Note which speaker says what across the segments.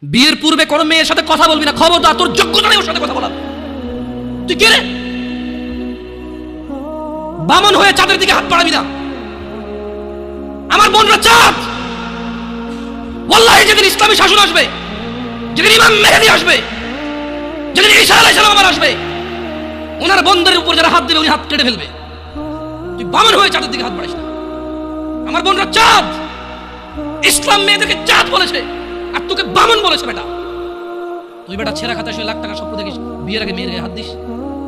Speaker 1: বিয়ের পূর্বে কোনো মেয়ের সাথে কথা বলবি না, খবরদার, তোর যোগ্যতা নেই ওর সাথে কথা বলার। তুই কে রে? বামন হয়ে চাঁদের দিকে হাত বাড়াবি না। আমার বোনরা চাঁদ। ওয়াল্লাহি যেদিন ইসলামী শাসন আসবে, যেদিন ইমাম মেহেদী আসবে, যেদিন ঈসা আলাইহিস সালাম আবার আসবে, ওনার বন্ধের উপর যারা হাত দেবে উনি হাত কেটে ফেলবে। তুই বামন হয়ে চাঁদের দিকে হাত বাড়াইস না। আমার বোনরা চাঁদ। ইসলাম মেয়েদেরকে চাঁদ বলেছে আর তোকে বামন বলেছে। বেটা তুই বেটা ছেঁড়া খাতা শুয়ে লাখ টাকা স্বপ্ন দেখিস, বিয়ের আগে মেয়ের গায়ে হাত দিস।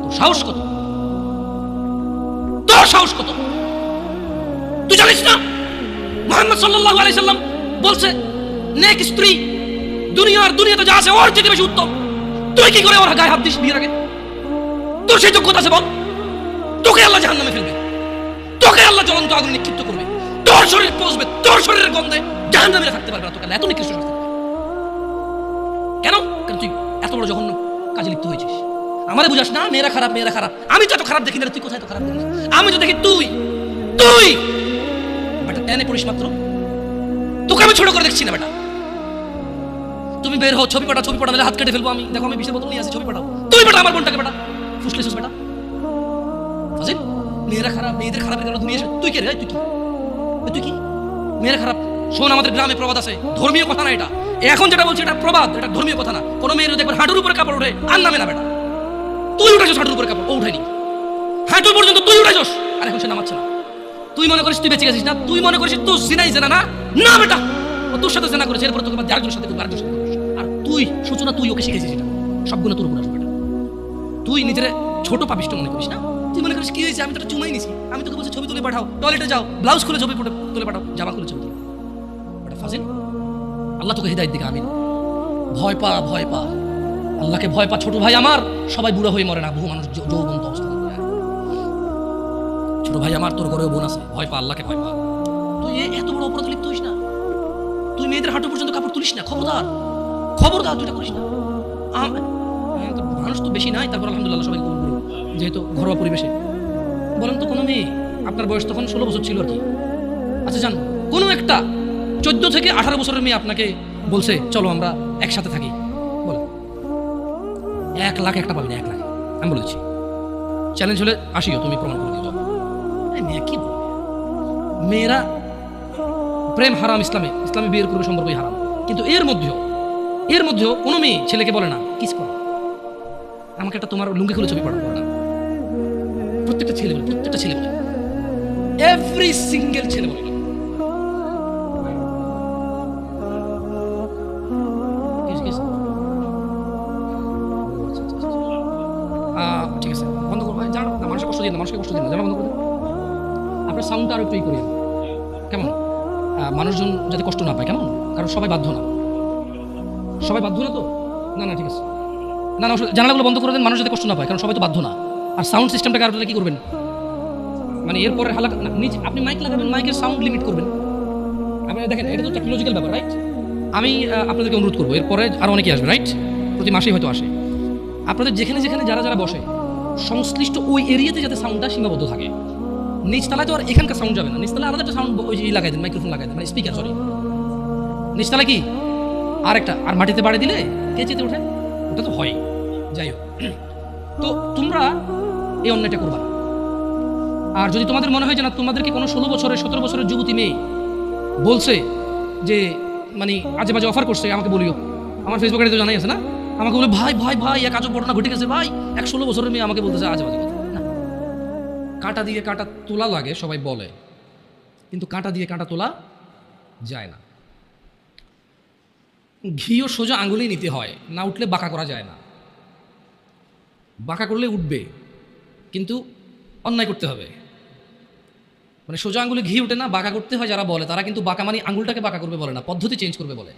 Speaker 1: তোর সাহস কত? তোর সাহস কত? তুই জানিস না মুহাম্মদ সাল্লাল্লাহু আলাইহি সাল্লাম বলছে নেক স্ত্রী দুনিয়াতে যা আছে ওর চেয়ে বেশি উত্তম। তুই কি করে ওর গায়ে হাত দিস বিয়ের আগে? তোর সেই যোগ্যতা আছে বল? তোকে আল্লাহ জাহান্নামে ফেলবে, তোকে আল্লাহ জ্বলন্ত আগুনে নিক্ষিপ্ত করবে, তোর শরীর পচবে, তোর শরীরের গন্ধে জাহান্নামে থাকতে পারবে না। তোকে এত নিকৃষ্ট শাস্তি কেন? কারণ তুই এত বড় জঘন্য কাজে লিপ্ত হয়েছিস। আমারে বুঝাস না মেয়েরা খারাপ, মেয়েরা খারাপ। আমি তো এত খারাপ দেখি না, তুই কোথায় তো খারাপ দেখিস? আমি তো দেখি তুই তুই বেটা টেনে পড়িস মাত্র। তোকে আমি ছোট করে দেখছি না বেটা। তুমি বের হও, ছবি পাঠাও, ছবি পাঠালে হাত কেটে ফেলবো আমি। দেখো আমি বিষের বোতল নিয়ে আসি, ছবি পাঠাও। তুই বেটা আমার বোনটাকে বেটা ফুসলেছিস বেটা। ফাজিল, মেয়েরা খারাপ, মেয়েদের খারাপের কারণে তুমি এসে তুই কে রে? তুই কি? তুই কি মেয়েরা খারাপ? শোন, আমাদের গ্রামে প্রবাদ আছে, ধর্মীয় কথা না এটা। এখন যেটা বলছি এটা প্রবাদ, এটা ধর্মীয় কথা না। কোনো মেয়ের দেখবেন হাঁটুর উপরে কাপড় ওঠে আর নামে না বেটা। তুই উঠেছিস হাঁটুর উপরে কাপড়, ও উঠায়নি। হাঁটু পর্যন্ত তুই উঠেছিস আর এখন সে নামাচ্ছে না। তুই মনে করিস তুই বেঁচে গেছিস না? তুই মনে করিস তুই জিনাই জানা না? না বেটা, ও তোর সাথে জানা করেছে, এরপর তোকে আরেকজনের সাথে করবে, আরেকজনের সাথে করবে। আর তুই সূচনা, তুই ওকে শিখেছিস এটা। সবগুলো তোর উপর আসবে বেটা। তুই নিজের ছোট পাপিষ্ট মনে করিস না? তুই মনে করিস কি হয়েছে, আমি তো একটা চুমাই নিছি। আমি তোকে বলছি ছবি তুলে পাঠাও, টয়লেটে যাও, ব্লাউজ খুলে ছবি তুলে পাঠাও, জামা খুলে ছবি তুলে। বেটা ফাজিল, আল্লাহ তোকে হিদায়াত দিক। আমিন। ভয় পা, ভয় পা, আল্লাহকে ভয় পা। ছোট ভাই আমার, সবাই বুড়া হয়ে মরে না, বহু মানুষ যৌবন্ত অবস্থা। ছোট ভাই আমার, তোর ঘরেও বোন আছে, ভয় পা, আল্লাহকে ভয় পা। তুই এত বড় অপরাধে লিপ্ত হইস না। তুই মেয়েদের হাঁটু পর্যন্ত কাপড় তুলিস না, খবরদার, খবরদার, তুই এটা করিস না। মানুষ তো বেশি নাই, তারপর আলহামদুলিল্লাহ সবাই কবুল করুন, যেহেতু ঘরোয়া পরিবেশে। বলেন তো কোনো মেয়ে, আপনার বয়স তখন 16 বছর ছিল আর কি। আচ্ছা জান, কোনো একটা 14 থেকে 18 বছরের মেয়ে আপনাকে বলছে চলো আমরা একসাথে থাকি, বলে 1 লাখ একটা পাবি না, 1 লাখ। আমি বলেছি চ্যালেঞ্জ হলে আসিও, তুমি প্রমাণ করে দিও। মেয়ে কি বলবে? মেয়েরা প্রেম হারাম, ইসলামে বিয়ের পূর্বে সম্পর্কই হারাম। কিন্তু এর মধ্যেও কোনো মেয়ে ছেলেকে বলে না কিস করো, আমাকে একটা তোমার লুঙ্গি খুলে ছবি পাঠাবো না। প্রত্যেকটা ছেলে বলে, এভরি সিঙ্গেল ছেলে বলে। ঠিক আছে, বন্ধ করবো। জানো না, মানুষকে কষ্ট দিন না, জানো, বন্ধ করে আপনার সাউন্ডটা আরো একটু করি কেমন? মানুষজন যাতে কষ্ট না পায়, কেমন? কারণ সবাই বাধ্য না তো। না ঠিক আছে, না জানালাগুলো বন্ধ করে দেন, মানুষ যাতে কষ্ট না পায়, কারণ সবাই তো বাধ্য না। আর সাউন্ড সিস্টেমটাকে আপনারা কি করবেন, মানে এরপরে হালাকা নিচে আপনি মাইক লাগাবেন, মাইকের সাউন্ড লিমিট করবেন। আপনি দেখেন, এটা তো টেকনোলজিক্যাল ব্যাপার, রাইট? আমি আপনাদেরকে অনুরোধ করবো, এরপরে আরও অনেকেই আসবে, রাইট? প্রতি মাসেই হয়তো আসে। আপনাদের যেখানে যারা বসে সংশ্লিষ্ট ওই এরিয়াতে যাতে সাউন্ডটা সীমাবদ্ধ থাকে। নিচতলায় তো আর এখানকার সাউন্ড যাবে না, নিচতলায় আলাদা একটা সাউন্ড ওই লাগাই দেন, মাইক্রোফোন লাগাই দেন, মানে স্পিকার, সরি। নিচতলায় কি আরেকটা, আর মাটিতে বাড়ি দিলে কে চেতে ওঠে, ওটা তো হয়। যাই হোক, তো তোমরা এই অন্যায়টা করবা। আর যদি তোমাদের মনে হয় যে না, তোমাদেরকে কোনো 16 বছরের 17 বছরের যুবতী মেয়ে বলছে যে মানে আজে বাজে অফার করছে, আমাকে বলিও। আমার ফেসবুকে তো জানাই আছে না, আমাকে বলে ভাই এক আজব ঘটনা ঘটে গেছে ভাই, 16 বছরের মেয়ে আমাকে বলতেছে আজে বাজে কথা। না, কাঁটা দিয়ে কাঁটা তোলা লাগে সবাই বলে, কিন্তু কাঁটা দিয়ে কাঁটা তোলা যায় না। ঘিও সোজা আঙুলেই নিতে হয়, না উঠলে বাঁকা করা যায় না। বাঁকা করলে উঠবে, কিন্তু অন্যায় করতে হবে। মানে সোজা আঙুলে ঘি উঠে না, বাঁকা করতে হয়। যারা বলে তারা কিন্তু বাঁকা মানে আঙুলটাকে বাঁকা করবে বলে না, পদ্ধতি চেঞ্জ করবে বলে।